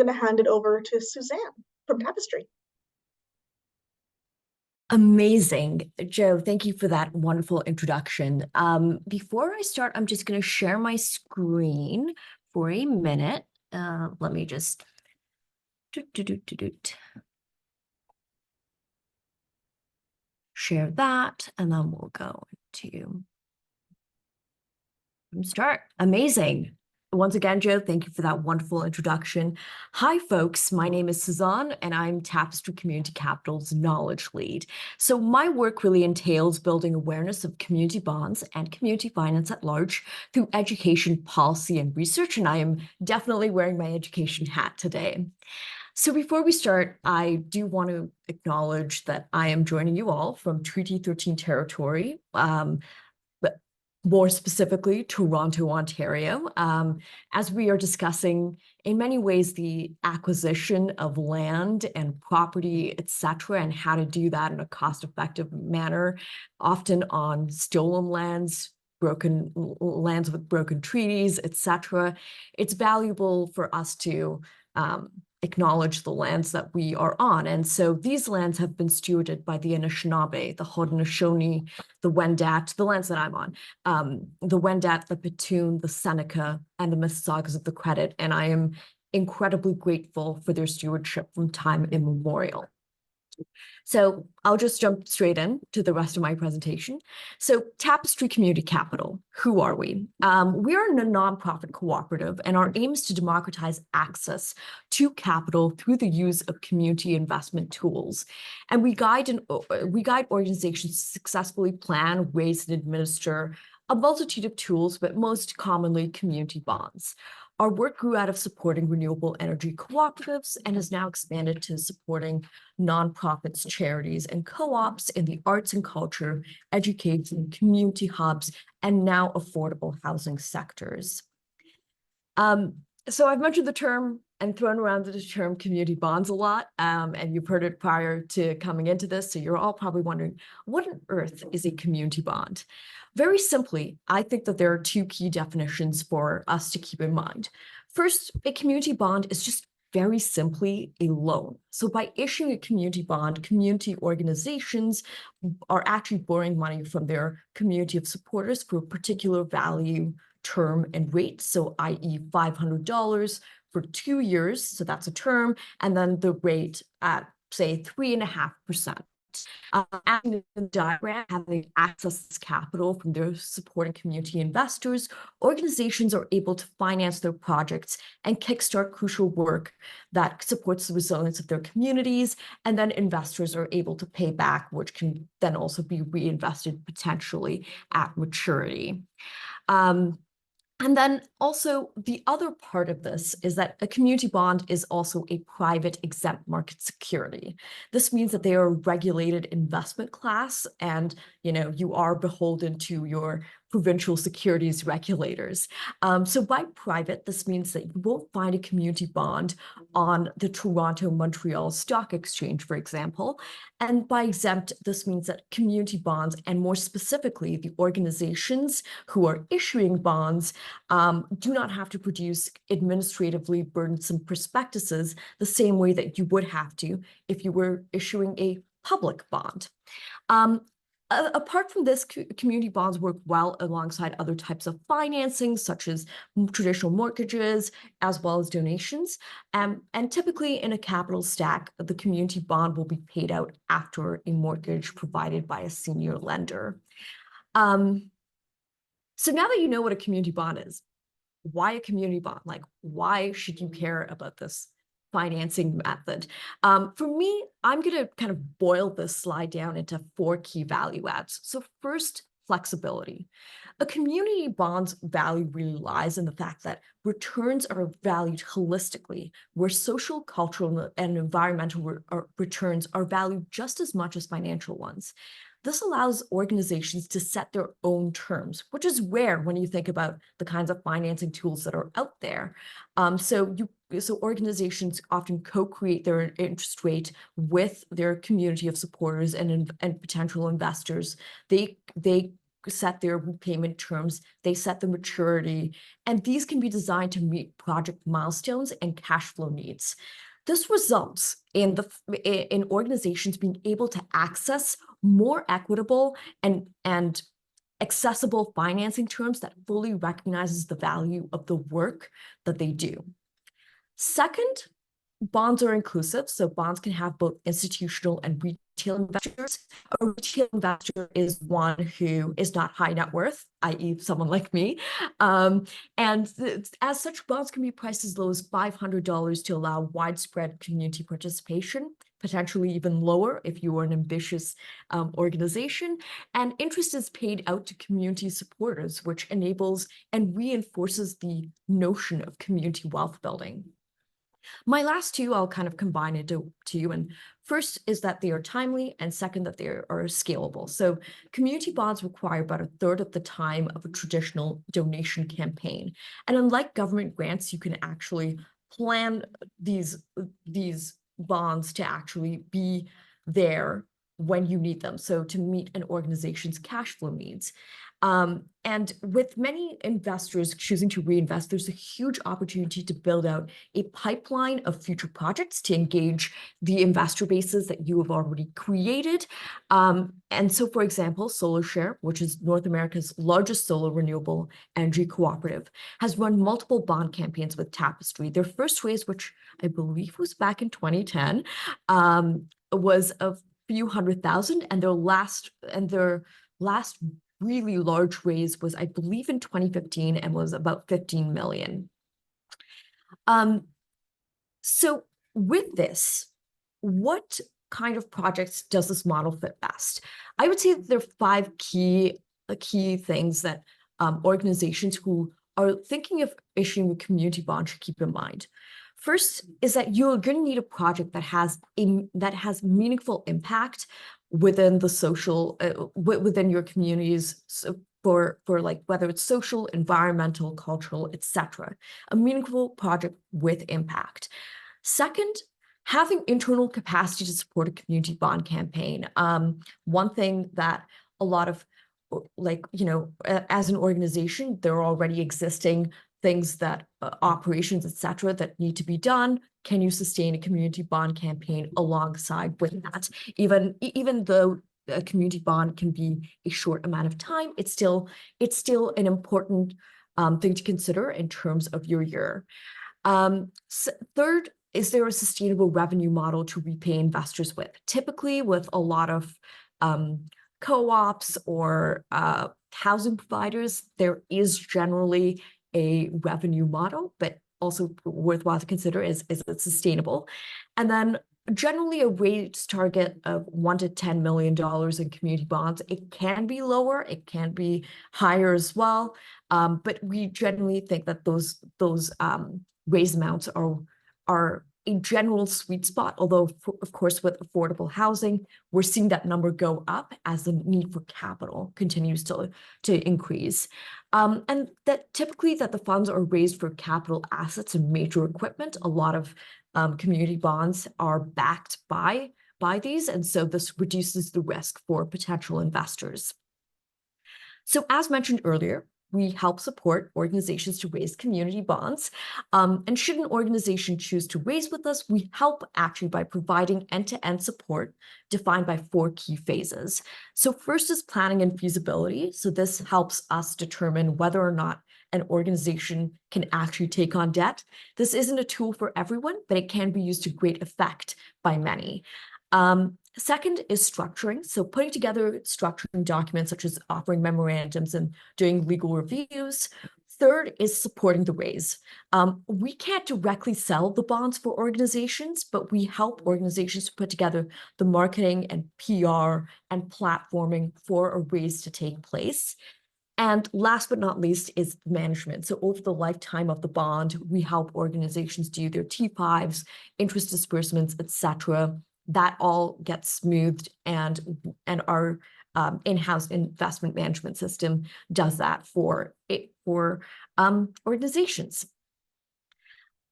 going to hand it over to Suzanne from Tapestry. Amazing. Joe, thank you for that wonderful introduction. Before I start, I'm just going to share my screen for a minute. Let me just share that, and then we'll go to start. Amazing. Once again, Joe, thank you for that wonderful introduction. Hi, folks. My name is Suzanne, and I'm Tapestry Community Capital's knowledge lead. So my work really entails building awareness of community bonds and community finance at large through education, policy, and research, and I am definitely wearing my education hat today. So before we start, I do want to acknowledge that I am joining you all from Treaty 13 territory, but more specifically, Toronto, Ontario, as we are discussing in many ways the acquisition of land and property, etc., and how to do that in a cost-effective manner, often on stolen lands, broken lands with broken treaties, etc. It's valuable for us to acknowledge the lands that we are on. And so these lands have been stewarded by the Anishinaabe, the Haudenosaunee, the Wendat, the lands that I'm on, the Wendat, the Petun, the Seneca, and the Mississaugas of the Credit. And I am incredibly grateful for their stewardship from time immemorial. So I'll just jump straight in to the rest of my presentation. So Tapestry Community Capital, who are we? We are a nonprofit cooperative, and our aim is to democratize access to capital through the use of community investment tools. And we guide organizations to successfully plan, raise, and administer a multitude of tools, but most commonly community bonds. Our work grew out of supporting renewable energy cooperatives and has now expanded to supporting nonprofits, charities, and co-ops in the arts and culture, education, community hubs, and now affordable housing sectors. So I've mentioned the term and thrown around the term community bonds a lot, and you've heard it prior to coming into this, so you're all probably wondering, what on earth is a community bond? Very simply, I think that there are two key definitions for us to keep in mind. First, a community bond is just very simply a loan. So by issuing a community bond, community organizations are actually borrowing money from their community of supporters for a particular value, term, and rate. So i.e. $500 for 2 years, so that's a term, and then the rate at, say, 3.5%. Adding the diagram, having access to capital from their supporting community investors, organizations are able to finance their projects and kickstart crucial work that supports the resilience of their communities, and then investors are able to pay back, which can then also be reinvested potentially at maturity. And then also the other part of this is that a community bond is also a private exempt market security. This means that they are a regulated investment class, and you are beholden to your provincial securities regulators. So by private, this means that you won't find a community bond on the Toronto Montreal Stock Exchange, for example. And by exempt, this means that community bonds, and more specifically, the organizations who are issuing bonds, do not have to produce administratively burdensome prospectuses the same way that you would have to if you were issuing a public bond. Apart from this, community bonds work well alongside other types of financing, such as traditional mortgages, as well as donations. And typically in a capital stack, the community bond will be paid out after a mortgage provided by a senior lender. So now that you know what a community bond is, why a community bond? Like, why should you care about this financing method? For me, I'm going to kind of boil this slide down into 4 key value adds. So first, flexibility. A community bond's value really lies in the fact that returns are valued holistically, where social, cultural, and environmental returns are valued just as much as financial ones. This allows organizations to set their own terms, which is rare when you think about the kinds of financing tools that are out there. So organizations often co-create their interest rate with their community of supporters and potential investors. They set their repayment terms, they set the maturity, and these can be designed to meet project milestones and cash flow needs. This results in organizations being able to access more equitable and accessible financing terms that fully recognizes the value of the work that they do. Second, bonds are inclusive, so bonds can have both institutional and retail investors. A retail investor is one who is not high net worth, i.e. someone like me. As such, bonds can be priced as low as $500 to allow widespread community participation, potentially even lower if you are an ambitious organization. And interest is paid out to community supporters, which enables and reinforces the notion of community wealth building. My last two, I'll kind of combine into two. And first is that they are timely, and second, that they are scalable. So community bonds require about 1/3 of the time of a traditional donation campaign. And unlike government grants, you can actually plan these bonds to actually be there when you need them, so to meet an organization's cash flow needs. And with many investors choosing to reinvest, there's a huge opportunity to build out a pipeline of future projects to engage the investor bases that you have already created. And so, for example, SolarShare, which is North America's largest solar renewable energy cooperative, has run multiple bond campaigns with Tapestry. Their first raise, which I believe was back in 2010, was a few $100,000, and their last really large raise was, I believe, in 2015 and was about 15 million. So with this, what kind of projects does this model fit best? I would say that there are 5 key things that organizations who are thinking of issuing a community bond should keep in mind. First is that you're going to need a project that has meaningful impact within the social, within your communities, for like whether it's social, environmental, cultural, etc. A meaningful project with impact. Second, having internal capacity to support a community bond campaign. One thing that a lot of, as an organization, there are already existing things that operations, etc., that need to be done. Can you sustain a community bond campaign alongside with that? Even though a community bond can be a short amount of time, it's still an important thing to consider in terms of your year. Third, is there a sustainable revenue model to repay investors with? Typically, with a lot of co-ops or housing providers, there is generally a revenue model, but also worthwhile to consider is it sustainable? And then generally a raise target of $1 to $10 million in community bonds. It can be lower, it can be higher as well, but we generally think that those raise amounts are a general sweet spot, although of course with affordable housing, we're seeing that number go up as the need for capital continues to increase. And that typically that the funds are raised for capital assets and major equipment. A lot of community bonds are backed by these, and so this reduces the risk for potential investors. So as mentioned earlier, we help support organizations to raise community bonds. And should an organization choose to raise with us, we help actually by providing end-to-end support defined by 4 key phases. So first is planning and feasibility. So this helps us determine whether or not an organization can actually take on debt. This isn't a tool for everyone, but it can be used to great effect by many. Second is structuring. So putting together structuring documents such as offering memorandums and doing legal reviews. Third is supporting the raise. We can't directly sell the bonds for organizations, but we help organizations to put together the marketing and PR and platforming for a raise to take place. And last but not least is management. So over the lifetime of the bond, we help organizations do their T5s, interest disbursements, etc. That all gets smoothed, and our in-house investment management system does that for organizations.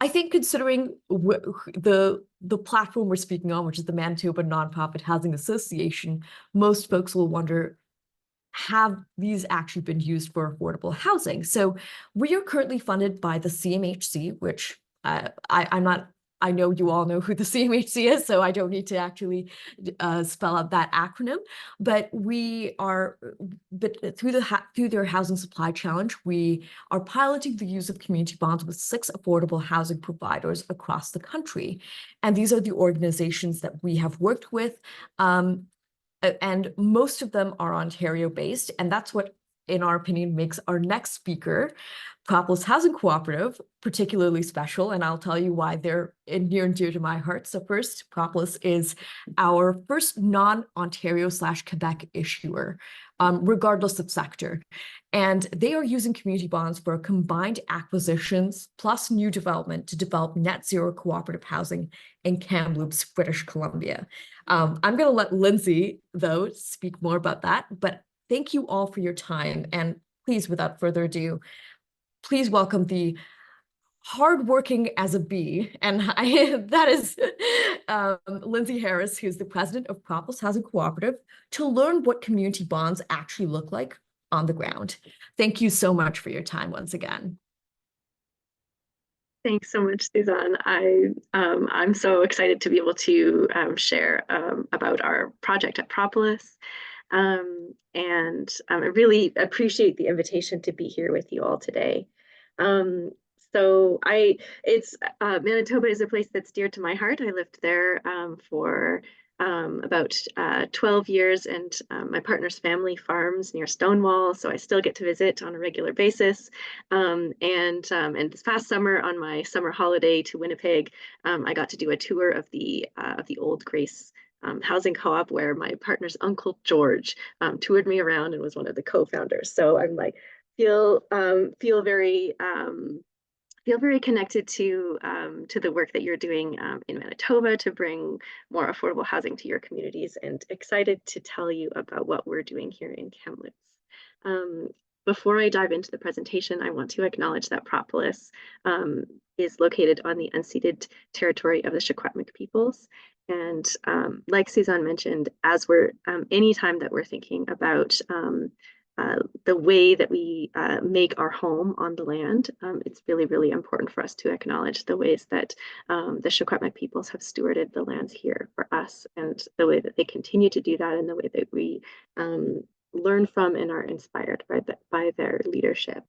I think considering the platform we're speaking on, which is the Manitoba Nonprofit Housing Association, most folks will wonder, have these actually been used for affordable housing? So we are currently funded by the CMHC, which I know you all know who the CMHC is, so I don't need to actually spell out that acronym. But through their housing supply challenge, we are piloting the use of community bonds with 6 affordable housing providers across the country. And these are the organizations that we have worked with. And most of them are Ontario-based, and that's what, in our opinion, makes our next speaker, Propolis Housing Cooperative, particularly special, and I'll tell you why they're near and dear to my heart. So first, Propolis is our first non-Ontario/Quebec issuer, regardless of sector. And they are using community bonds for combined acquisitions plus new development to develop net zero cooperative housing in Kamloops, British Columbia. I'm going to let Lindsay, though, speak more about that, but thank you all for your time. And please, without further ado, please welcome the hardworking as a bee, and that is Lindsay Harris, who's the president of Propolis Housing Cooperative, to learn what community bonds actually look like on the ground. Thank you so much for your time once again. Thanks so much, Suzanne. I'm so excited to be able to share about our project at Propolis. And I really appreciate the invitation to be here with you all today. Manitoba is a place that's dear to my heart. I lived there for about 12 years, and my partner's family farms near Stonewall, so I still get to visit on a regular basis. And this past summer, on my summer holiday to Winnipeg, I got to do a tour of the Old Grace housing co-op, where my partner's uncle George toured me around and was one of the co-founders. So I'm like feel very connected to the work that you're doing in Manitoba to bring more affordable housing to your communities, and excited to tell you about what we're doing here in Kamloops. Before I dive into the presentation, I want to acknowledge that Propolis is located on the unceded territory of the Secwepemc peoples. And like Suzanne mentioned, anytime that we're thinking about the way that we make our home on the land, it's really, really important for us to acknowledge the ways that the Secwepemc peoples have stewarded the lands here for us, and the way that they continue to do that, and the way that we learn from and are inspired by their leadership.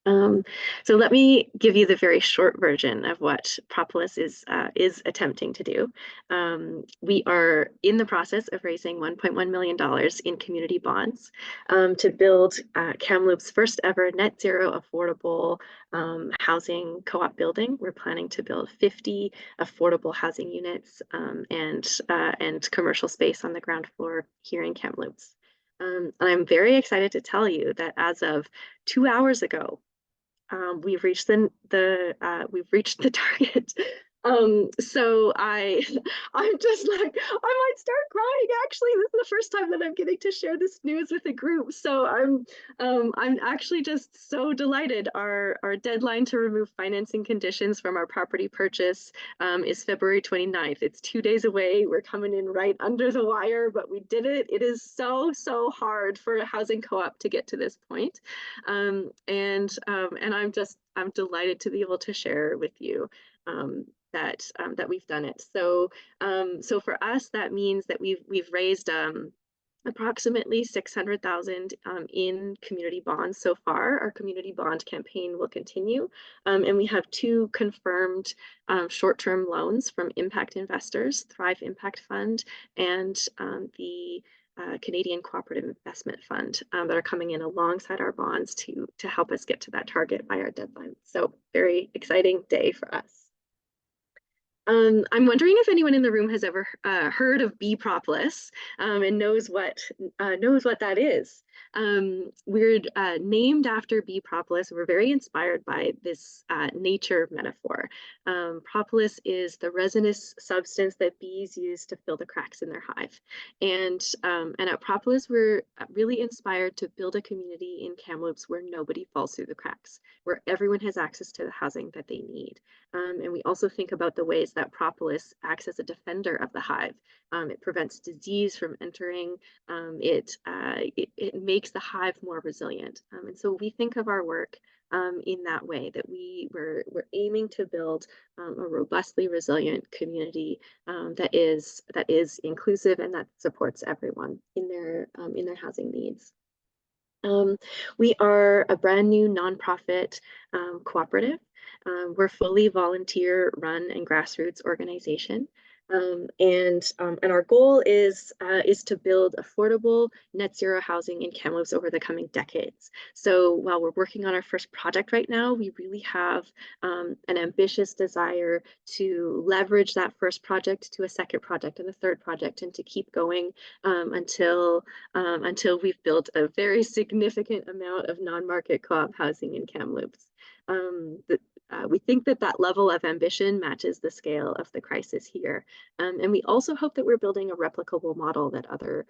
So let me give you the very short version of what Propolis is attempting to do. We are in the process of raising $1.1 million in community bonds to build Kamloops' first ever net zero affordable housing co-op building. We're planning to build 50 affordable housing units and commercial space on the ground floor here in Kamloops. And I'm very excited to tell you that as of 2 hours ago, we've reached the target. So I'm just like, I might start crying. Actually, this is the first time that I'm getting to share this news with a group. So I'm actually just so delighted. Our deadline to remove financing conditions from our property purchase is February 29th. It's 2 days away. We're coming in right under the wire, but we did it. It is so hard for a housing co-op to get to this point. And I'm delighted to be able to share with you that we've done it. So for us, that means that we've raised approximately 600,000 in community bonds so far. Our community bond campaign will continue, and we have 2 confirmed short-term loans from impact investors, Thrive Impact Fund and the Canadian Cooperative Investment Fund, that are coming in alongside our bonds to help us get to that target by our deadline. So very exciting day for us. I'm wondering if anyone in the room has ever heard of Propolis and knows what that is. We're named after bee propolis. We're very inspired by this nature metaphor. Propolis is the resinous substance that bees use to fill the cracks in their hive. And at Propolis, we're really inspired to build a community in Kamloops where nobody falls through the cracks, where everyone has access to the housing that they need. And we also think about the ways that propolis acts as a defender of the hive. It prevents disease from entering. It makes the hive more resilient. And so we think of our work in that way, that we're aiming to build a robustly resilient community that is inclusive and that supports everyone in their housing needs. We are a brand new nonprofit cooperative. We're fully volunteer run and grassroots organization. And our goal is to build affordable net zero housing in Kamloops over the coming decades. So while we're working on our first project right now, we really have an ambitious desire to leverage that first project to a second project and a third project, and to keep going until we've built a very significant amount of non-market co-op housing in Kamloops. We think that level of ambition matches the scale of the crisis here. And we also hope that we're building a replicable model that other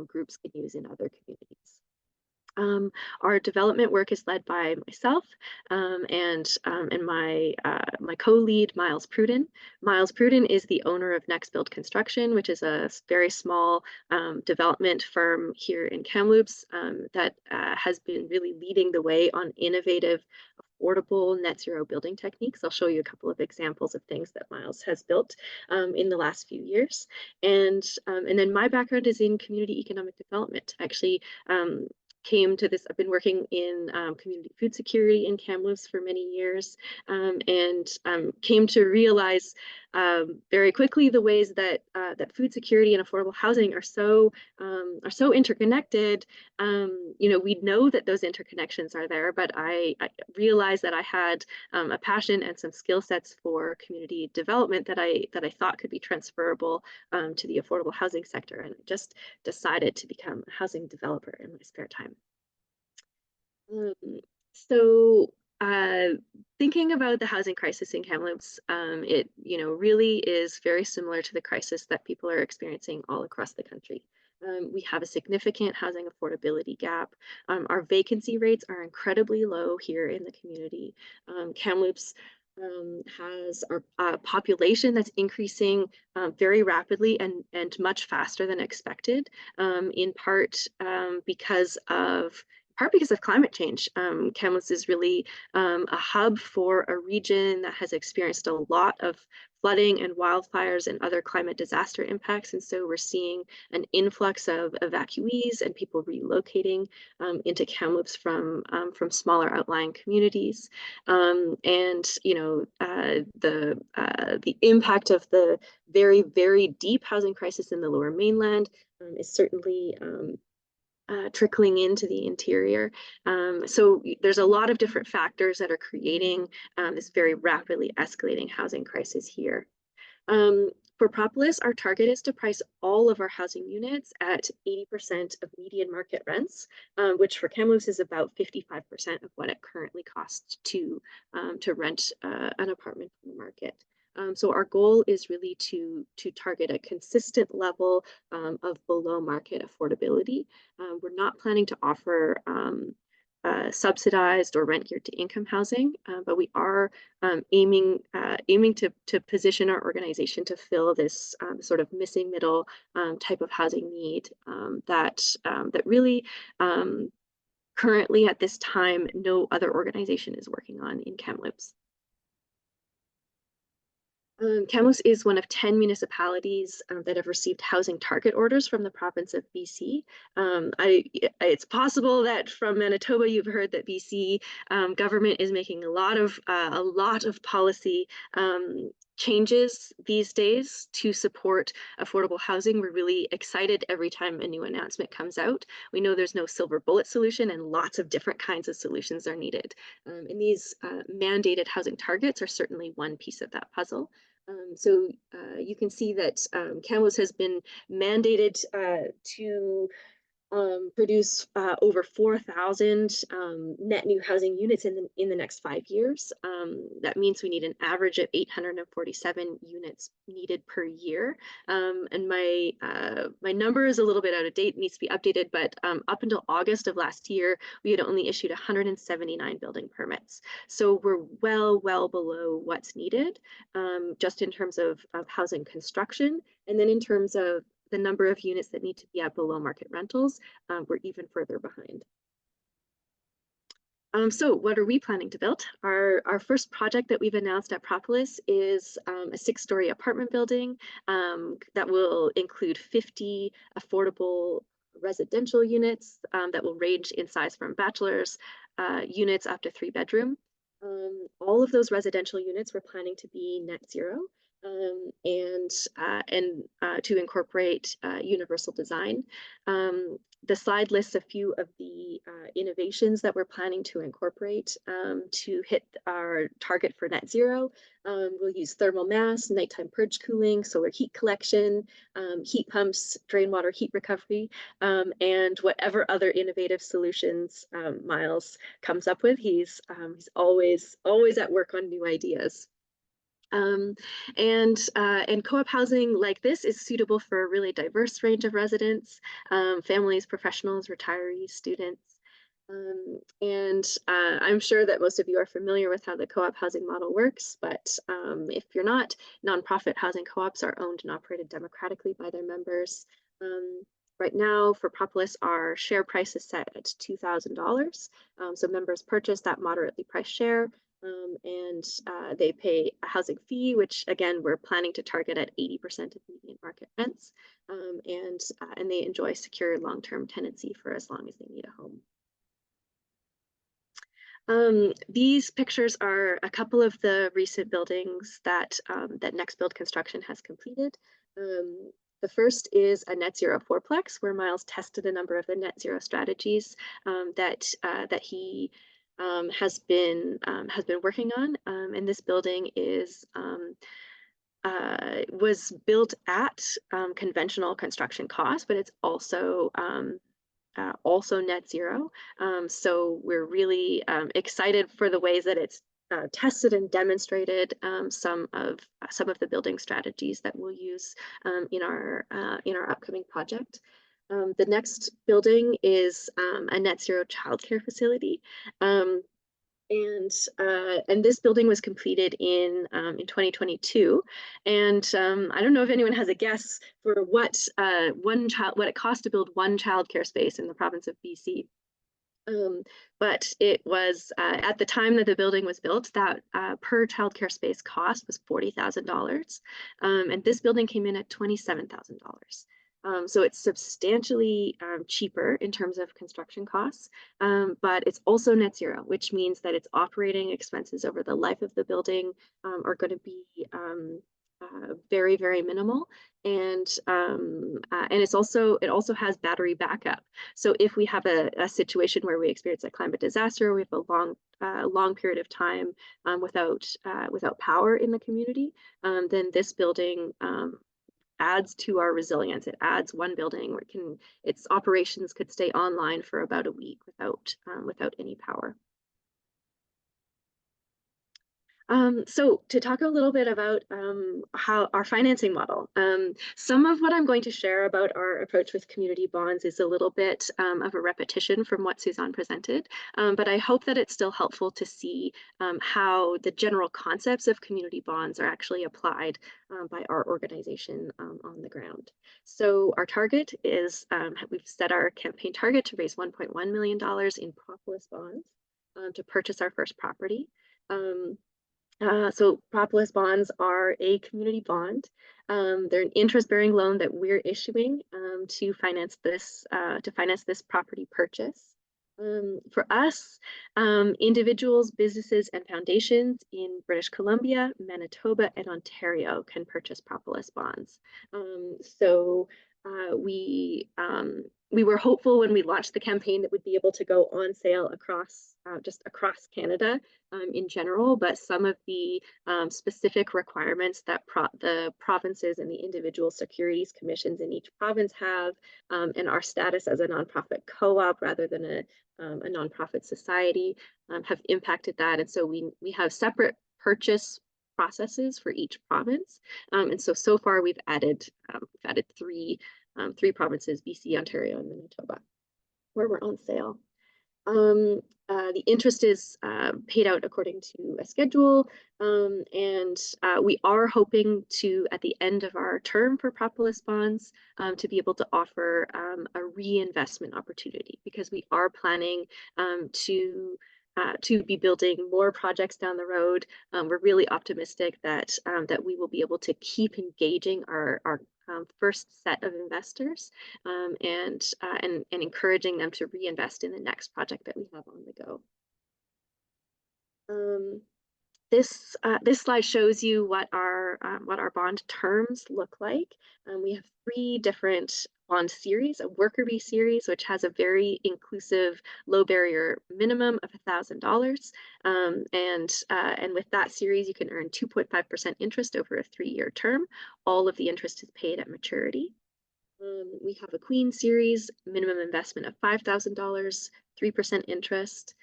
groups can use in other communities. Our development work is led by myself and my co-lead, Miles Pruden. Miles Pruden is the owner of Next Build Construction, which is a very small development firm here in Kamloops that has been really leading the way on innovative, affordable net zero building techniques. I'll show you a couple of examples of things that Miles has built in the last few years. And then my background is in community economic development. Actually, came to this, I've been working in community food security in Kamloops for many years, and came to realize very quickly the ways that that food security and affordable housing are so interconnected. We know that those interconnections are there, but I realized that I had a passion and some skill sets for community development that I thought could be transferable to the affordable housing sector, and I just decided to become a housing developer in my spare time. Thinking about the housing crisis in Kamloops, it really is very similar to the crisis that people are experiencing all across the country. We have a significant housing affordability gap. Our vacancy rates are incredibly low here in the community. Kamloops has a population that's increasing very rapidly and much faster than expected, in part because of climate change. Kamloops is really a hub for a region that has experienced a lot of flooding and wildfires and other climate disaster impacts. And so we're seeing an influx of evacuees and people relocating into Kamloops from smaller outlying communities. The impact of the very, very deep housing crisis in the Lower Mainland is certainly trickling into the interior. So there's a lot of different factors that are creating this very rapidly escalating housing crisis here. For Propolis, our target is to price all of our housing units at 80% of median market rents, which for Kamloops is about 55% of what it currently costs to rent an apartment from the market. So our goal is really to target a consistent level of below market affordability. We're not planning to offer subsidized or rent geared to income housing, but we are aiming to position our organization to fill this sort of missing middle type of housing need that really currently at this time no other organization is working on in Kamloops. Kamloops is one of 10 municipalities that have received housing target orders from the province of BC. It's possible that from Manitoba you've heard that BC government is making a lot of policy changes these days to support affordable housing. We're really excited every time a new announcement comes out. We know there's no silver bullet solution and lots of different kinds of solutions are needed. And these mandated housing targets are certainly one piece of that puzzle. So you can see that Kamloops has been mandated to produce over 4,000 net new housing units in the next 5 years. That means we need an average of 847 units needed per year. And my number is a little bit out of date, needs to be updated, but up until August of last year, we had only issued 179 building permits. So we're well below what's needed, just in terms of housing construction. And then in terms of the number of units that need to be at below market rentals, we're even further behind. So what are we planning to build? Our first project that we've announced at Propolis is a 6-story apartment building that will include 50 affordable residential units that will range in size from bachelor's units up to 3-bedroom. All of those residential units we're planning to be net zero. And to incorporate universal design. The slide lists a few of the innovations that we're planning to incorporate to hit our target for net zero. We'll use thermal mass, nighttime purge cooling, solar heat collection, heat pumps, drain water heat recovery, and whatever other innovative solutions Miles comes up with. He's always at work on new ideas. And co-op housing like this is suitable for a really diverse range of residents, families, professionals, retirees, students. I'm sure that most of you are familiar with how the co-op housing model works, but if you're not, nonprofit housing co-ops are owned and operated democratically by their members. Right now for Propolis, our share price is set at $2,000. So members purchase that moderately priced share. And they pay a housing fee, which again, we're planning to target at 80% of median market rents. And they enjoy secure long-term tenancy for as long as they need a home. These pictures are a couple of the recent buildings that Next Build Construction has completed. The first is a net zero fourplex, where Miles tested a number of the net zero strategies that he has been working on, and this building was built at conventional construction costs, but it's also net zero. So we're really excited for the ways that it's tested and demonstrated some of the building strategies that we'll use in our upcoming project. The next building is a net zero childcare facility. And this building was completed in 2022. And I don't know if anyone has a guess for what it cost to build one childcare space in the province of BC. But it was at the time that the building was built, that per childcare space cost was $40,000, and this building came in at $27,000. So it's substantially cheaper in terms of construction costs, but it's also net zero, which means that its operating expenses over the life of the building are going to be very, very minimal. And it also has battery backup. So if we have a situation where we experience a climate disaster, we have a long period of time without power in the community, then this building adds to our resilience. It adds one building where its operations could stay online for about a week without any power. So to talk a little bit about how our financing model, some of what I'm going to share about our approach with community bonds is a little bit of a repetition from what Suzanne presented, but I hope that it's still helpful to see how the general concepts of community bonds are actually applied by our organization on the ground. So our target is, we've set our campaign target to raise $1.1 million in Propolis bonds to purchase our first property. So Propolis bonds are a community bond. They're an interest-bearing loan that we're issuing to finance this property purchase. For us, individuals, businesses, and foundations in British Columbia, Manitoba, and Ontario can purchase Propolis bonds. So we were hopeful when we launched the campaign that we'd be able to go on sale across just across Canada in general, but some of the specific requirements that the provinces and the individual securities commissions in each province have, and our status as a nonprofit co-op rather than a nonprofit society have impacted that. And so we have separate purchase processes for each province. And so far we've added three provinces, BC, Ontario, and Manitoba, where we're on sale. The interest is paid out according to a schedule, and we are hoping to, at the end of our term for Propolis bonds, to be able to offer a reinvestment opportunity, because we are planning to be building more projects down the road. We're really optimistic that that we will be able to keep engaging our first set of investors and encouraging them to reinvest in the next project that we have on the go. This slide shows you what our bond terms look like. We have 3 different bond series: a worker bee series, which has a very inclusive low barrier minimum of $1,000, and with that series you can earn 2.5% interest over a 3-year term. All of the interest is paid at maturity. We have a queen series, minimum investment of $5,000, 3% interest.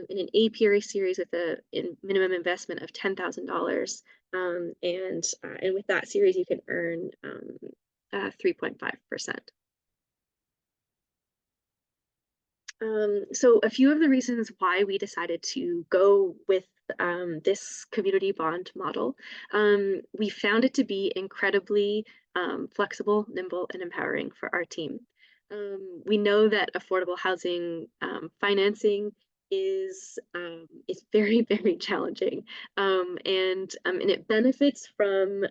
In an apiary series with a minimum investment of $10,000, and with that series you can earn 3.5%. So a few of the reasons why we decided to go with this community bond model: we found it to be incredibly flexible, nimble, and empowering for our team. We know that affordable housing financing is very, very challenging, and it benefits from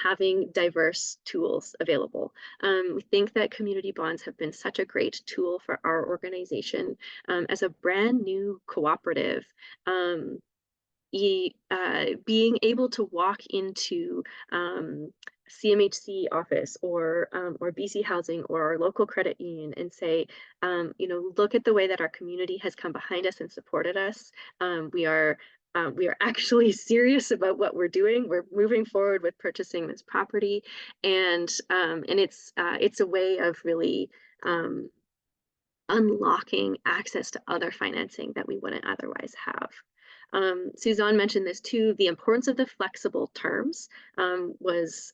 having diverse tools available. We think that community bonds have been such a great tool for our organization as a brand new cooperative. Being able to walk into CMHC office or BC Housing or our local credit union and say, look at the way that our community has come behind us and supported us. We are actually serious about what we're doing. We're moving forward with purchasing this property, and it's a way of really unlocking access to other financing that we wouldn't otherwise have. Suzanne mentioned this too. The importance of the flexible terms was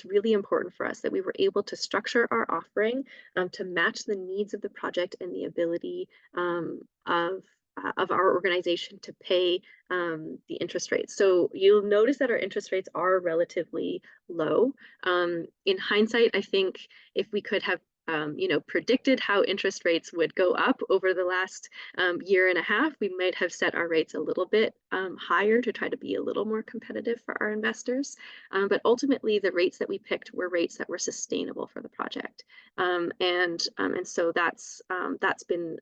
really important for us, that we were able to structure our offering to match the needs of the project and the ability of our organization to pay the interest rates. So you'll notice that our interest rates are relatively low. In hindsight, I think if we could have predicted how interest rates would go up over the last year and a half, we might have set our rates a little bit higher to try to be a little more competitive for our investors. But ultimately, the rates that we picked were rates that were sustainable for the project, and so that's been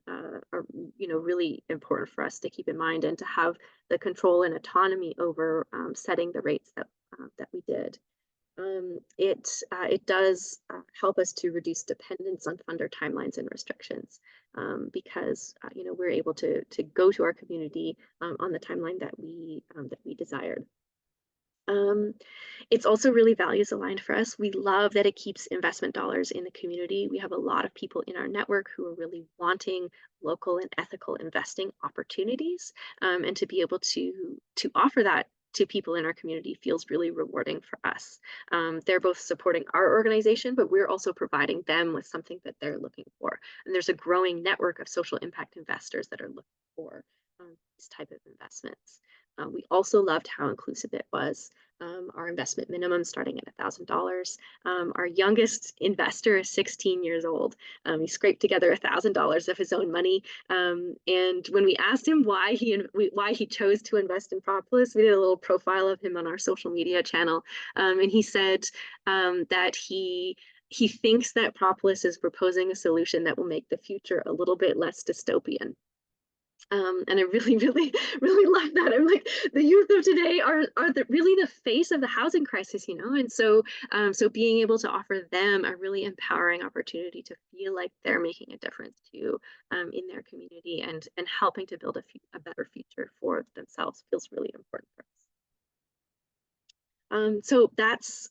really important for us to keep in mind, and to have the control and autonomy over setting the rates that we did. It does help us to reduce dependence on funder timelines and restrictions, because we're able to go to our community on the timeline that we desired. It's also really values aligned for us. We love that it keeps investment dollars in the community. We have a lot of people in our network who are really wanting local and ethical investing opportunities, and to be able to offer that to people in our community feels really rewarding for us. They're both supporting our organization, but we're also providing them with something that they're looking for. And there's a growing network of social impact investors that are looking for this type of investments. We also loved how inclusive it was. Our investment minimum starting at $1,000. Our youngest investor is 16 years old. He scraped together $1,000 of his own money. And when we asked him why he chose to invest in Propolis, we did a little profile of him on our social media channel. And he said that he thinks that Propolis is proposing a solution that will make the future a little bit less dystopian. And I really, really, really love that. I'm like, the youth of today are really the face of the housing crisis, you know? And so, so being able to offer them a really empowering opportunity to feel like they're making a difference too, in their community and helping to build a better future for themselves feels really important for us. So that's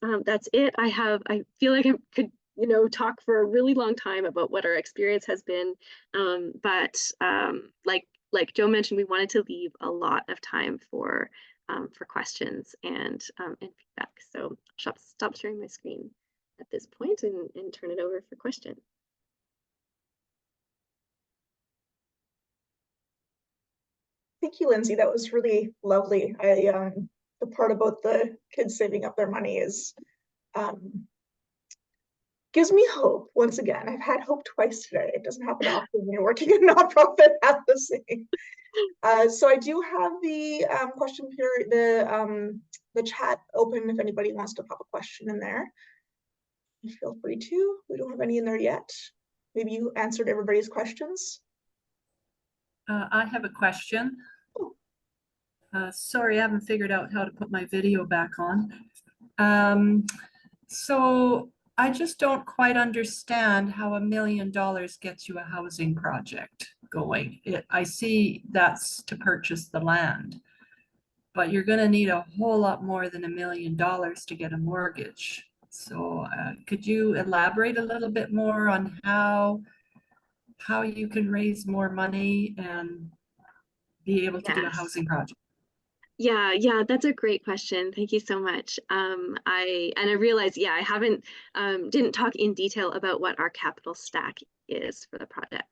it. I feel like I could, you know, talk for a really long time about what our experience has been. But like Joe mentioned, we wanted to leave a lot of time for questions and feedback. So I'll stop sharing my screen at this point and turn it over for questions. Thank you, Lindsay. That was really lovely. The part about the kids saving up their money is gives me hope. Once again, I've had hope twice today. It doesn't happen often when you're working in a nonprofit housing. So I do have the question period, the chat open if anybody wants to pop a question in there. You feel free to. We don't have any in there yet. Maybe you answered everybody's questions. I have a question. Sorry, I haven't figured out how to put my video back on. So I just don't quite understand how $1 million gets you a housing project going. I see that's to purchase the land, but you're going to need a whole lot more than $1 million to get a mortgage. So could you elaborate a little bit more on how you can raise more money and be able to do a housing project? Yeah, that's a great question. Thank you so much. I realized, I haven't didn't talk in detail about what our capital stack is for the project.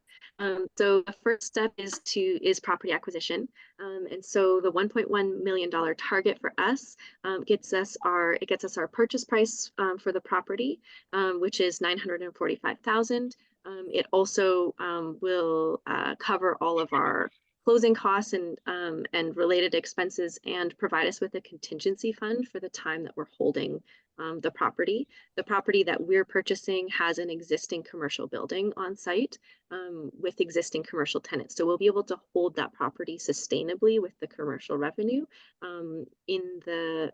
So the first step is property acquisition, and so the $1.1 million target for us gets us our purchase price for the property, which is $945,000. It also will cover all of our closing costs and related expenses and provide us with a contingency fund for the time that we're holding the property. The property that we're purchasing has an existing commercial building on site with existing commercial tenants. So we'll be able to hold that property sustainably with the commercial revenue in the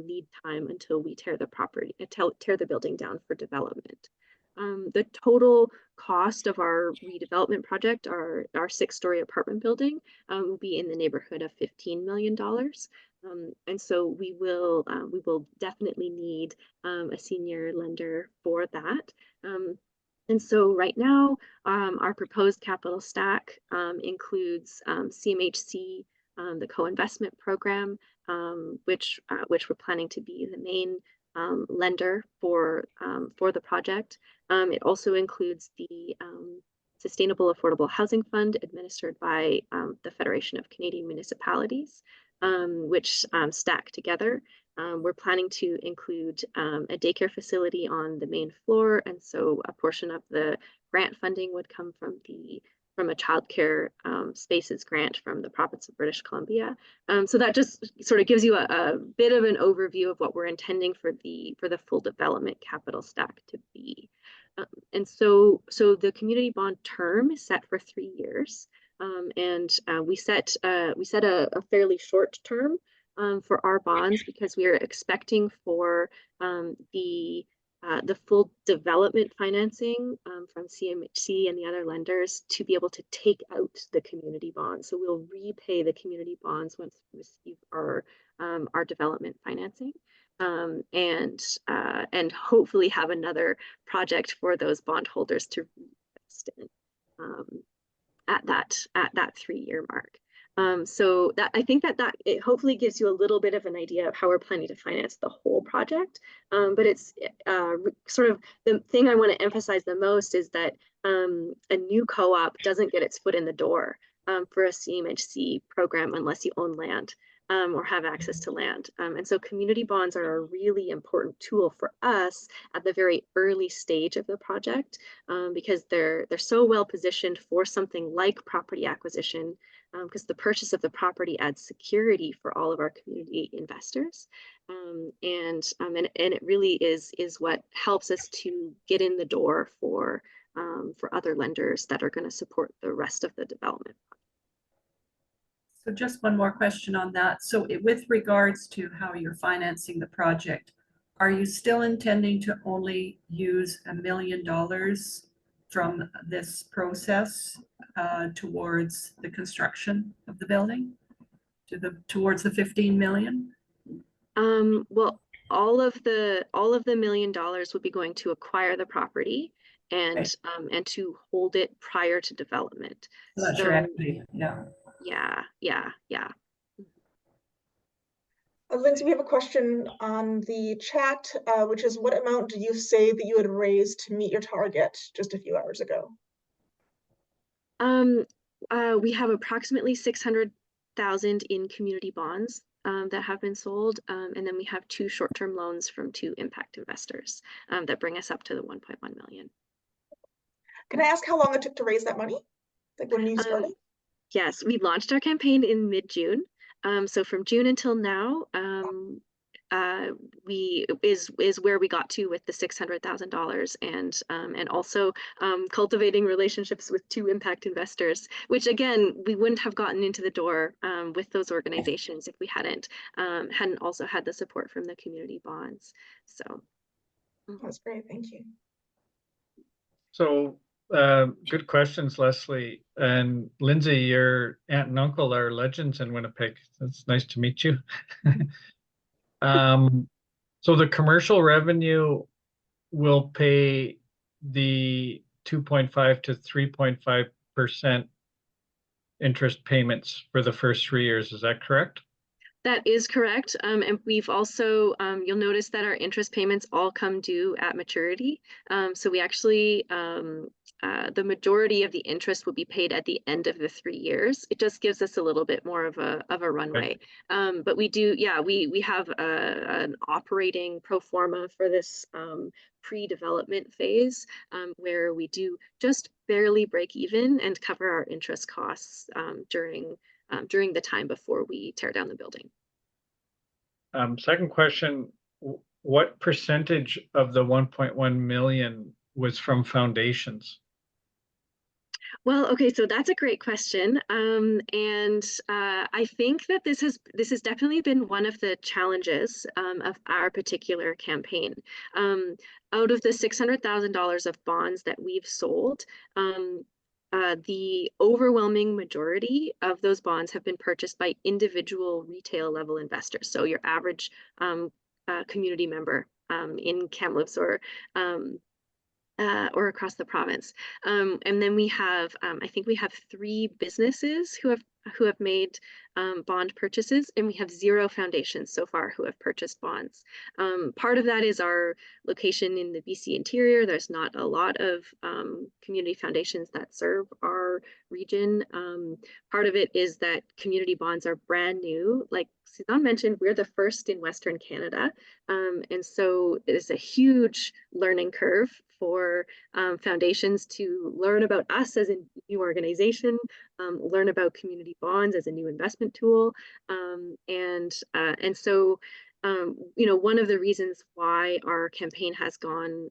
lead time until we tear the building down for development. The total cost of our redevelopment project, our 6-story apartment building, will be in the neighborhood of $15 million. And so we will definitely need a senior lender for that. And so right now, our proposed capital stack includes CMHC, the co-investment program, which we're planning to be the main lender for the project. It also includes the Sustainable Affordable Housing Fund administered by the Federation of Canadian Municipalities, which stack together. We're planning to include a daycare facility on the main floor, and so a portion of the grant funding would come from a childcare spaces grant from the province of British Columbia. So that just sort of gives you a bit of an overview of what we're intending for the full development capital stack to be. And so the community bond term is set for 3 years, and we set a fairly short term for our bonds because we are expecting for the full development financing from CMHC and the other lenders to be able to take out the community bonds. So we'll repay the community bonds once we receive our development financing, and hopefully have another project for those bondholders to invest in at that 3-year mark. So that I think that it hopefully gives you a little bit of an idea of how we're planning to finance the whole project. But it's sort of the thing I want to emphasize the most is that a new co-op doesn't get its foot in the door for a CMHC program unless you own land or have access to land. And so community bonds are a really important tool for us at the very early stage of the project because they're so well positioned for something like property acquisition, because the purchase of the property adds security for all of our community investors. And it really is what helps us to get in the door for other lenders that are going to support the rest of the development. So just one more question on that. So with regards to how you're financing the project, are you still intending to only use $1 million from this process towards the construction of the building, towards the 15 million? Well, all of the $1 million would be going to acquire the property and Okay. and to hold it prior to development. So that's your equity, yeah. Yeah. Lindsay, we have a question on the chat, which is, what amount did you say that you had raised to meet your target just a few hours ago? We have approximately 600,000 in community bonds that have been sold, and then we have 2 short-term loans from 2 impact investors that bring us up to the 1.1 million. Can I ask how long it took to raise that money? Like when you started? Yes, we launched our campaign in mid-June. So from June until now, is where we got to with the $600,000, and also cultivating relationships with 2 impact investors, which again we wouldn't have gotten into the door with those organizations if we hadn't also had the support from the community bonds. So That's great, thank you. So good questions, Leslie. And Lindsay, your aunt and uncle are legends in Winnipeg. It's nice to meet you. So the commercial revenue will pay the 2.5 to 3.5% interest payments for the first 3 years. Is that correct? that is correct. And we've also, you'll notice that our interest payments all come due at maturity. So we actually, the majority of the interest will be paid at the end of the 3 years. It just gives us a little bit more of a runway. Right. But we do, yeah, we have an operating pro forma for this pre-development phase where we do just barely break even and cover our interest costs during the time before we tear down the building. Second question, what percentage of the 1.1 million was from foundations? Well, okay, so that's a great question. And I think that this has definitely been one of the challenges of our particular campaign. Out of the $600,000 of bonds that we've sold, the overwhelming majority of those bonds have been purchased by individual retail level investors. So your average community member in Kamloops or across the province. And then we have, I think we have 3 businesses who have made bond purchases, and we have 0 foundations so far who have purchased bonds. Part of that is our location in the BC interior. There's not a lot of community foundations that serve our region. Part of it is that community bonds are brand new. Like Suzanne mentioned, we're the first in Western Canada. And so it's a huge learning curve for foundations to learn about us as a new organization, learn about community bonds as a new investment tool. And so, you know, one of the reasons why our campaign has gone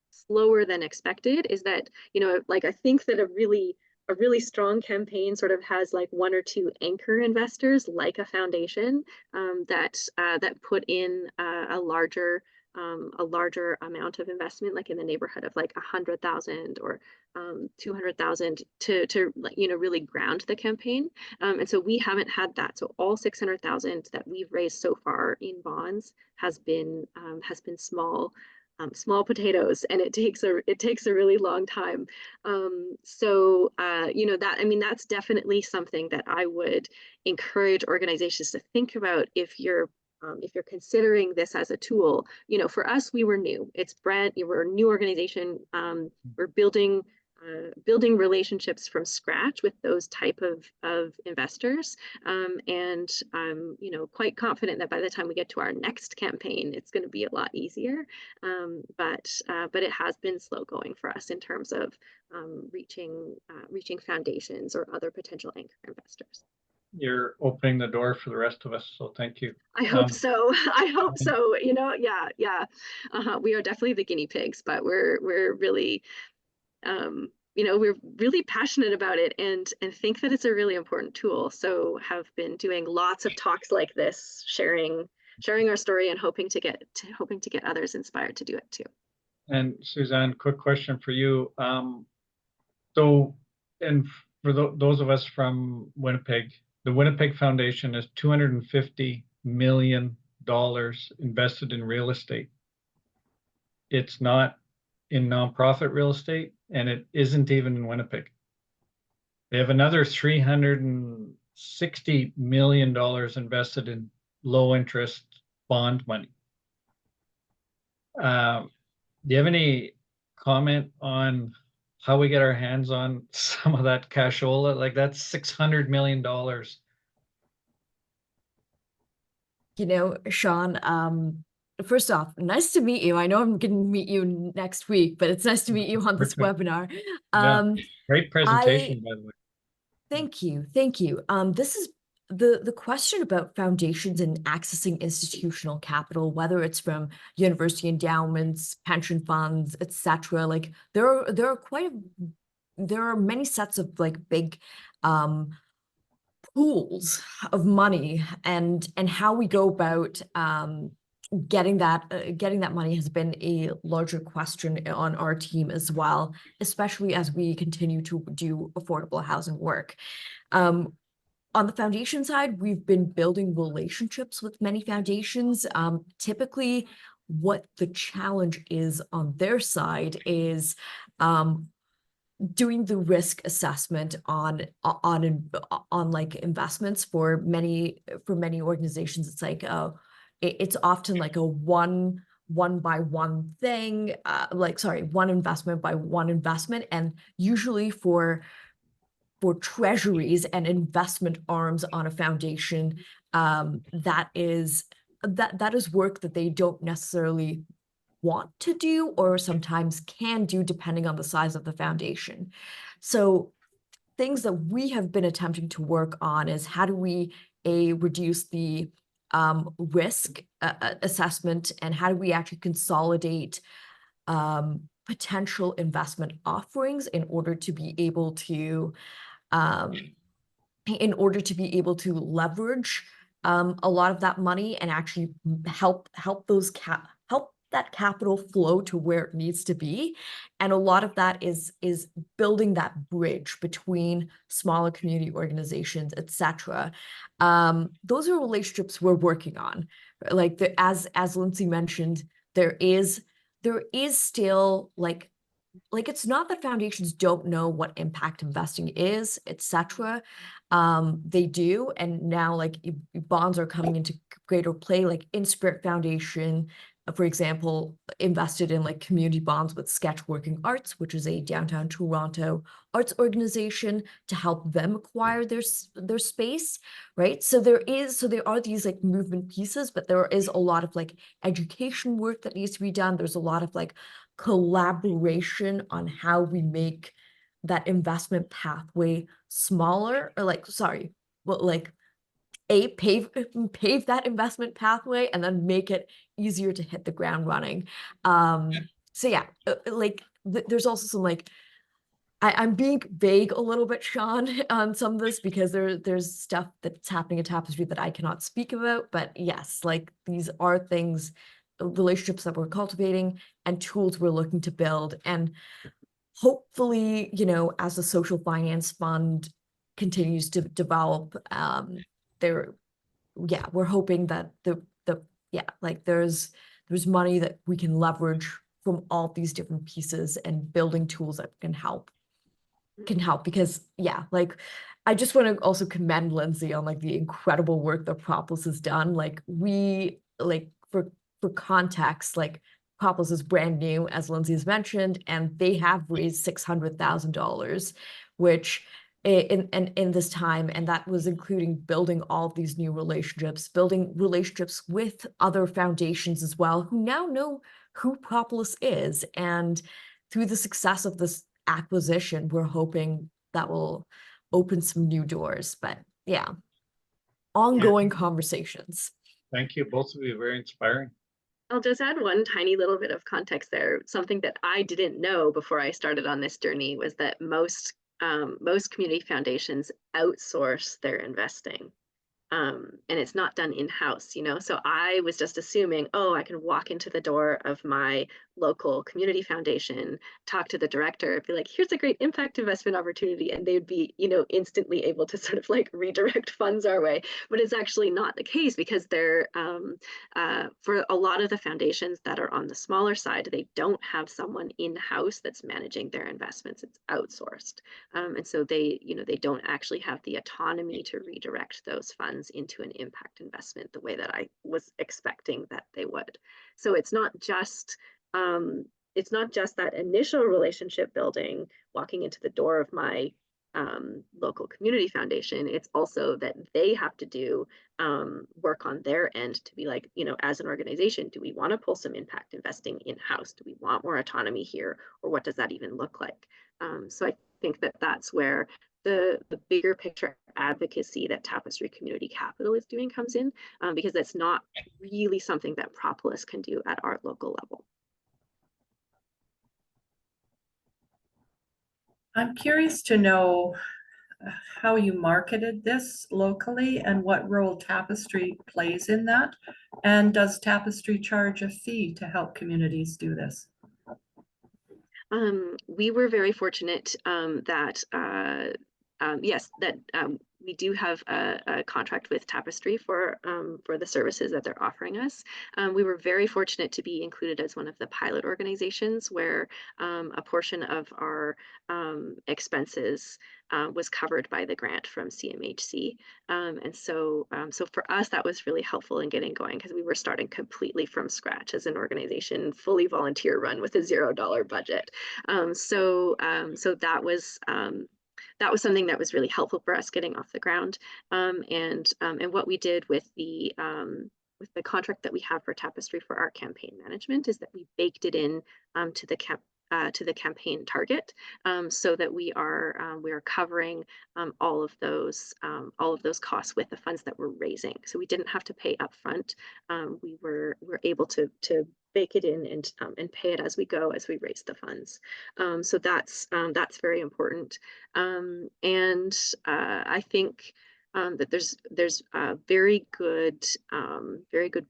slower than expected is that, you know, like I think that a really strong campaign sort of has like 1 or 2 anchor investors, like a foundation, that put in a larger amount of investment, like in the neighborhood of like 100,000 or 200,000 to you know, really ground the campaign. And so we haven't had that. So all 600,000 that we've raised so far in bonds has been small potatoes, and it takes a really long time. So you know, that, I mean, that's definitely something that I would encourage organizations to think about if you're considering this as a tool. You know, for us, we were new. We're a new organization. We're building relationships from scratch with those type of investors. And I'm, you know, quite confident that by the time we get to our next campaign, it's going to be a lot easier. But it has been slow going for us in terms of reaching foundations or other potential anchor investors. You're opening the door for the rest of us, so thank you. I hope so. I hope so. You know, yeah. We are definitely the guinea pigs, but we're really you know, we're really passionate about it and think that it's a really important tool. So have been doing lots of talks like this, sharing our story and hoping to get others inspired to do it too. And Suzanne, quick question for you. So, and for those of us from Winnipeg, the Winnipeg Foundation is $250 million invested in real estate. It's not in nonprofit real estate, and it isn't even in Winnipeg. They have another $360 million invested in low interest bond money. Do you have any comment on how we get our hands on some of that cashola? Like, that's $600 million. You know, Sean, first off, nice to meet you. I know I'm going to meet you next week, but it's nice to meet you on this webinar. Yeah, great presentation, by the way. Thank you. Thank you. This is the question about foundations and accessing institutional capital, whether it's from university endowments, pension funds, etc. Like there are many sets of like big pools of money, and how we go about getting that money has been a larger question on our team as well, especially as we continue to do affordable housing work. On the foundation side, we've been building relationships with many foundations. Typically, what the challenge is on their side is doing the risk assessment on like investments for many organizations. It's like it's often like a one by one thing, one investment by one investment, and usually for treasuries and investment arms on a foundation, that is work that they don't necessarily want to do or sometimes can do depending on the size of the foundation. So things that we have been attempting to work on is how do we reduce the risk assessment, and how do we actually consolidate potential investment offerings in order to be able to leverage a lot of that money and actually help that capital flow to where it needs to be. And a lot of that is building that bridge between smaller community organizations, etc. Those are relationships we're working on. Like as Lindsay mentioned, there is still like it's not that foundations don't know what impact investing is, etc. They do, and now like bonds are coming into greater play. Like Inspirit Foundation, for example, invested in like community bonds with Sketch Working Arts, which is a downtown Toronto arts organization, to help them acquire their space, right? So there are these like movement pieces, but there is a lot of like education work that needs to be done. There's a lot of like collaboration on how we make that investment pathway smaller, or pave that investment pathway and then make it easier to hit the ground running. So yeah, there's also some like, I'm being vague a little bit, Sean, on some of this because there's stuff that's happening at Tapestry that I cannot speak about. But yes, like these are things, relationships that we're cultivating and tools we're looking to build. And hopefully, you know, as the social finance fund continues to develop, we're hoping that there's money that we can leverage from all these different pieces and building tools that can help because like I just want to also commend Lindsay on like the incredible work that Propolis has done. Like for context, like Propolis is brand new, as Lindsay has mentioned, and they have raised $600,000, which in this time, and that was including building all of these new relationships, building relationships with other foundations as well, who now know who Propolis is. And through the success of this acquisition, we're hoping that will open some new doors. But ongoing conversations. Thank you, both of you, very inspiring. I'll just add one tiny little bit of context there. Something that I didn't know before I started on this journey was that most community foundations outsource their investing. And it's not done in-house, you know? So I was just assuming, oh, I can walk into the door of my local community foundation, talk to the director, be like, here's a great impact investment opportunity. And they'd be, you know, instantly able to sort of like redirect funds our way. But it's actually not the case, because they're, for a lot of the foundations that are on the smaller side, they don't have someone in-house that's managing their investments. It's outsourced. And so they, you know, they don't actually have the autonomy to redirect those funds into an impact investment the way that I was expecting that they would. So it's not just that initial relationship building, walking into the door of my local community foundation. It's also that they have to do work on their end to be like, you know, as an organization, do we want to pull some impact investing in-house? Do we want more autonomy here? Or what does that even look like? So I think that that's where the bigger picture advocacy that Tapestry Community Capital is doing comes in, because that's not really something that Propolis can do at our local level. I'm curious to know how you marketed this locally and what role Tapestry plays in that. And does Tapestry charge a fee to help communities do this? We were very fortunate that yes, that we do have a contract with Tapestry for the services that they're offering us. We were very fortunate to be included as one of the pilot organizations where a portion of our expenses was covered by the grant from CMHC. And so for us, that was really helpful in getting going, because we were starting completely from scratch as an organization, fully volunteer run with a $0 budget. So that was something that was really helpful for us getting off the ground. And what we did with the contract that we have for Tapestry for our campaign management is that we baked it in to the campaign target, so that we are covering all of those costs with the funds that we're raising. So we didn't have to pay upfront. We were able to bake it in and pay it as we go, as we raise the funds. So that's very important. And I think that there's very good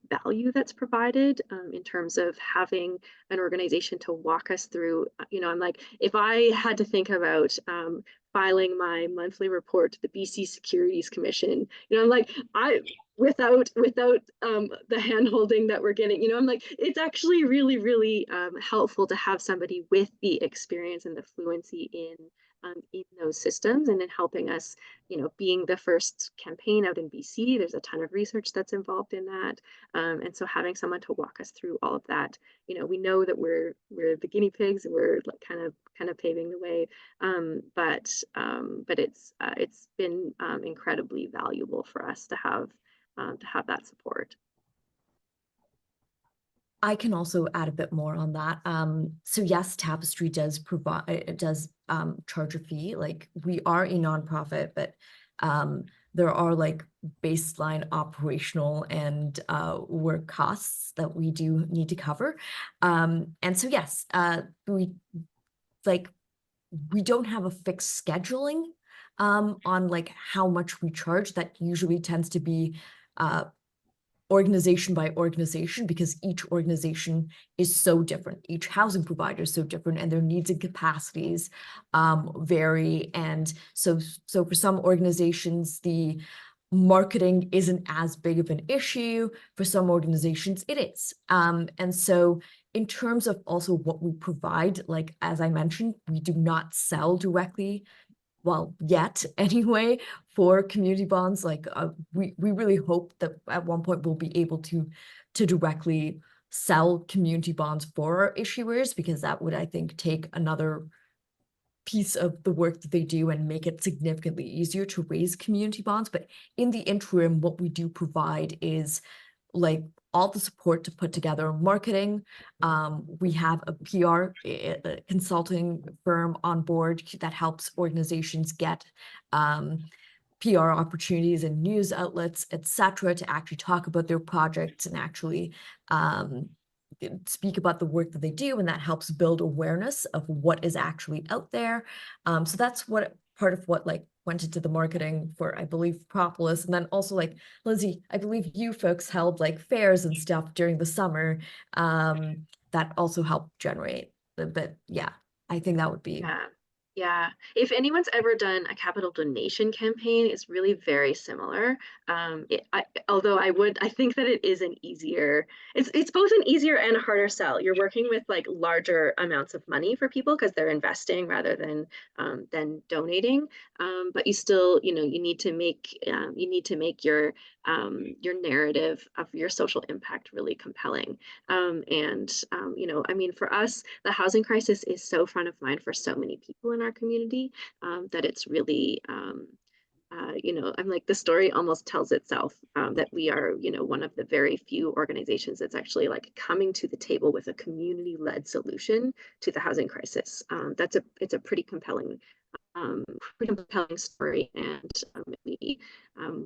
value that's provided in terms of having an organization to walk us through. You know, I'm like, if I had to think about filing my monthly report to the BC Securities Commission, you know, I'm like, without the hand holding that we're getting, you know, I'm like, it's actually really, really helpful to have somebody with the experience and the fluency in those systems, and in helping us, you know, being the first campaign out in BC, there's a ton of research that's involved in that. And so having someone to walk us through all of that, you know, we know that we're the guinea pigs, and we're like kind of paving the way. But it's been incredibly valuable for us to have that support. I can also add a bit more on that. So yes, Tapestry does charge a fee. Like, we are a nonprofit, but there are like baseline operational and work costs that we do need to cover. And so yes, we don't have a fixed scheduling on like how much we charge. That usually tends to be organization by organization, because each organization is so different. Each housing provider is so different, and their needs and capacities vary. And so for some organizations, the marketing isn't as big of an issue. For some organizations, it is. And so in terms of also what we provide, like, as I mentioned, we do not sell directly, well, yet anyway, for community bonds. Like, we really hope that at one point we'll be able to directly sell community bonds for our issuers, because that would, I think, take another piece of the work that they do and make it significantly easier to raise community bonds. But in the interim, what we do provide is like all the support to put together marketing. We have a PR consulting firm on board that helps organizations get PR opportunities and news outlets, etc., to actually talk about their projects and actually speak about the work that they do, and that helps build awareness of what is actually out there. So that's what part of what like went into the marketing for, I believe, Propolis. And then also like, Lindsay, I believe you folks held like fairs and stuff during the summer that also helped generate but yeah, I think that would be. Yeah. Yeah, if anyone's ever done a capital donation campaign, it's really very similar. Although I think that it is an easier, it's both an easier and a harder sell. You're working with like larger amounts of money for people because they're investing rather than donating. But you still, you need to make your narrative of your social impact really compelling. I mean, for us, the housing crisis is so front of mind for so many people in our community that it's really, I'm like, the story almost tells itself that we are, one of the very few organizations that's actually like coming to the table with a community-led solution to the housing crisis. It's a pretty compelling story, and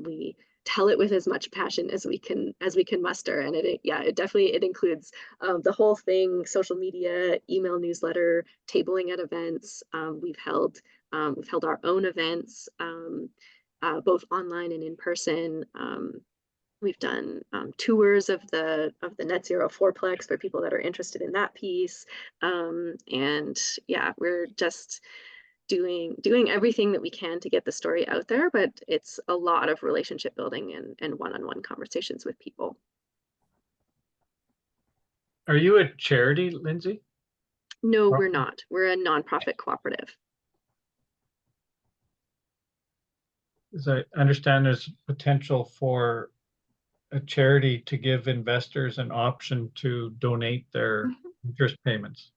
we tell it with as much passion as we can muster. And it definitely includes the whole thing: social media, email newsletter, tabling at events. We've held our own events, both online and in person. We've done tours of the net zero fourplex for people that are interested in that piece. And yeah, we're just doing everything that we can to get the story out there, but it's a lot of relationship building and one-on-one conversations with people. Are you a charity, Lindsay? No, we're not. We're a nonprofit cooperative. As I understand, there's potential for a charity to give investors an option to donate their interest payments.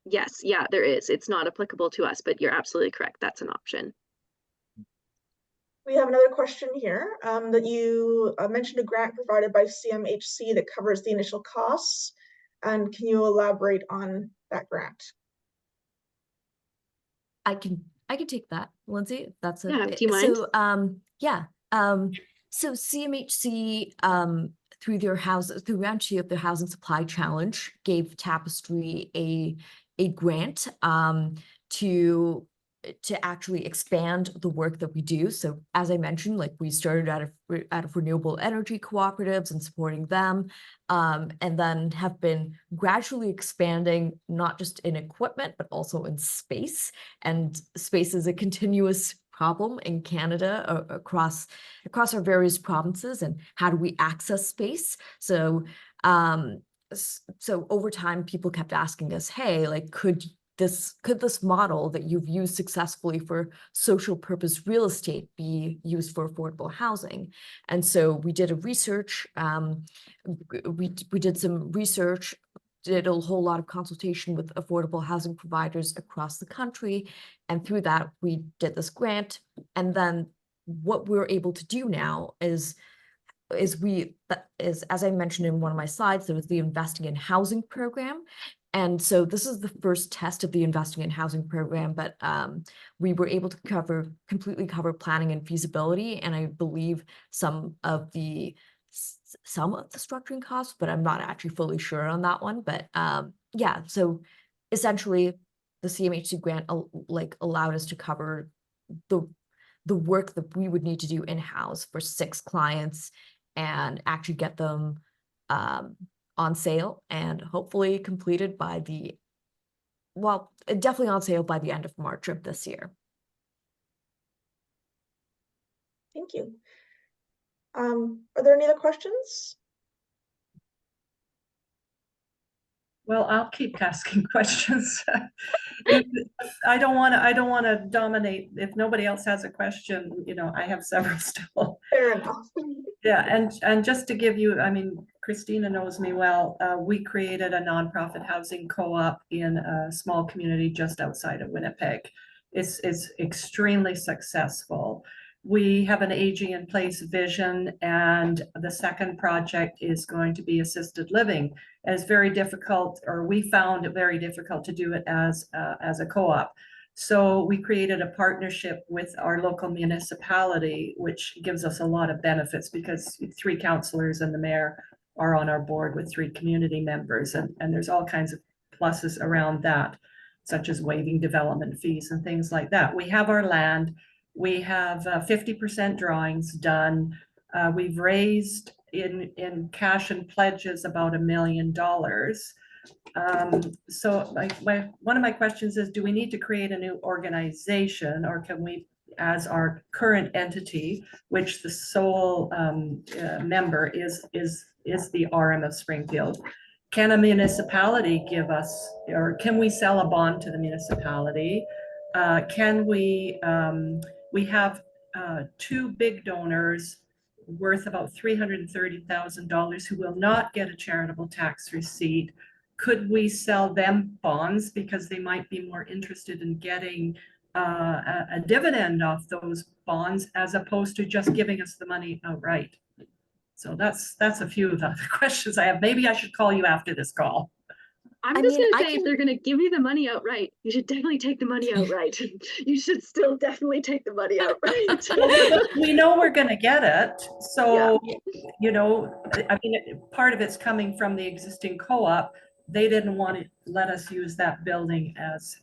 Yes, yeah, there is. It's not applicable to us, but you're absolutely correct. That's an option. We have another question here that you mentioned a grant provided by CMHC that covers the initial costs. And can you elaborate on that grant? I can take that, Lindsay. If that's do you mind? So CMHC through round 2 of their housing supply challenge gave Tapestry a grant to actually expand the work that we do. So as I mentioned, like we started out of renewable energy cooperatives and supporting them, and then have been gradually expanding, not just in equipment, but also in space. And space is a continuous problem in Canada across our various provinces. And how do we access space? So over time, people kept asking us, hey, like, could this model that you've used successfully for social purpose real estate be used for affordable housing? And so we did a research, we did some research, did a whole lot of consultation with affordable housing providers across the country. And through that, we did this grant. And then what we're able to do now is, as I mentioned in one of my slides, there was the Investing in Housing program. And so this is the first test of the Investing in Housing program, but we were able to completely cover planning and feasibility, and I believe some of the structuring costs, but I'm not actually fully sure on that one. But yeah, so essentially the CMHC grant allowed us to cover the work that we would need to do in-house for 6 clients and actually get them on sale and hopefully completed by definitely on sale by the end of March of this year. Thank you. Are there any other questions? Well, I'll keep asking questions. I don't want to dominate. If nobody else has a question, I have several still. Fair enough. Yeah, and just to give you, I mean, Christina knows me well. We created a nonprofit housing co-op in a small community just outside of Winnipeg. It's extremely successful. We have an aging in place vision, and the second project is going to be assisted living. And it's very difficult, or we found it very difficult to do it as a co-op. So we created a partnership with our local municipality, which gives us a lot of benefits because 3 councillors and the mayor are on our board with 3 community members, and there's all kinds of pluses around that, such as waiving development fees and things like that. We have our land. We have 50% drawings done. We've raised in cash and pledges about $1 million. So one of my questions is, do we need to create a new organization, or can we, as our current entity, which the sole member is the RM of Springfield, can a municipality give us, or can we sell a bond to the municipality? Can we have 2 big donors worth about $330,000 who will not get a charitable tax receipt. Could we sell them bonds because they might be more interested in getting a dividend off those bonds as opposed to just giving us the money outright? So that's a few of the questions I have. Maybe I should call you after this call. I'm just going to say, if they're going to give you the money outright, you should definitely take the money outright. You should still definitely take the money outright. We know we're going to get it. So, you know, I mean, part of it's coming from the existing co-op. They didn't want to let us use that building as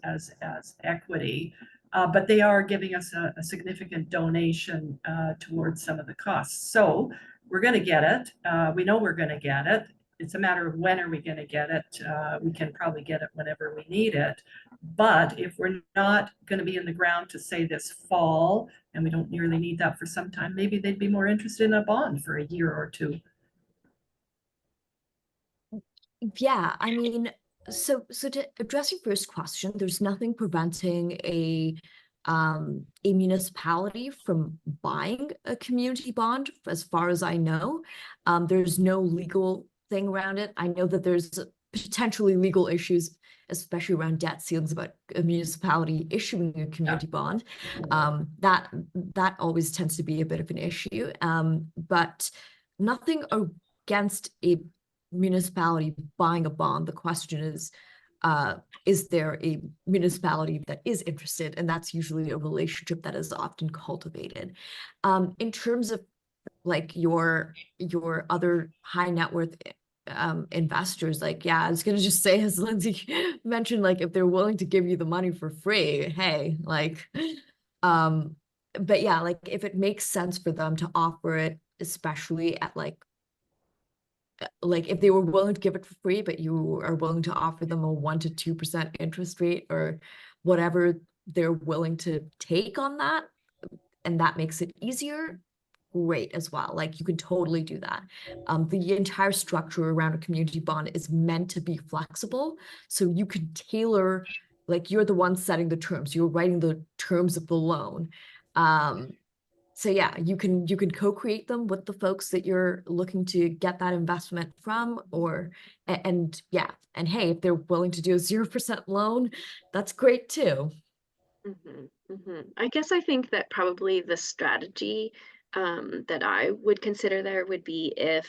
equity, but they are giving us a significant donation towards some of the costs. So we're going to get it. We know we're going to get it. It's a matter of when are we going to get it. We can probably get it whenever we need it. But if we're not going to be in the ground to say this fall, and we don't really need that for some time, maybe they'd be more interested in a bond for a year or 2. Yeah, I mean, so to address your first question, there's nothing preventing a municipality from buying a community bond, as far as I know. There's no legal thing around it. I know that there's potentially legal issues, especially around debt ceilings, about a municipality issuing a community bond. That always tends to be a bit of an issue. But nothing against a municipality buying a bond. The question is there a municipality that is interested? And that's usually a relationship that is often cultivated. In terms of like your other high net worth investors, like, yeah, I was gonna just say, as Lindsay mentioned, like, if they're willing to give you the money for free, hey, like, but yeah, like, if it makes sense for them to offer it, especially at like if they were willing to give it for free, but you are willing to offer them a 1% to 2% interest rate or whatever they're willing to take on that, and that makes it easier, great as well. Like, you can totally do that. The entire structure around a community bond is meant to be flexible, so you can tailor, like, you're the one setting the terms, you're writing the terms of the loan. So yeah, you can co-create them with the folks that you're looking to get that investment from, and yeah, and hey, if they're willing to do a 0% loan, that's great too. I guess I think that probably the strategy that I would consider there would be if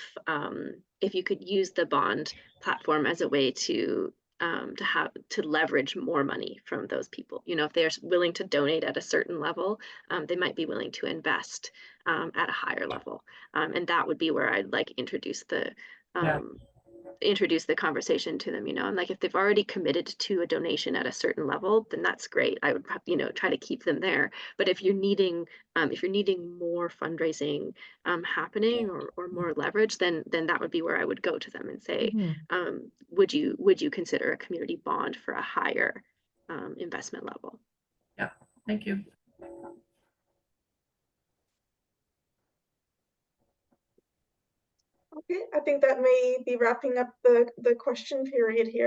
you could use the bond platform as a way to leverage more money from those people. You know, if they're willing to donate at a certain level, they might be willing to invest at a higher level, and that would be where I'd like introduce the conversation to them, you know, and like, if they've already committed to a donation at a certain level, then that's great. I would, you know, try to keep them there. But if you're needing more fundraising happening, or more leverage, then that would be where I would go to them and say, would you consider a community bond for a higher investment level? Yeah, thank you. Okay, I think that may be wrapping up the question period here.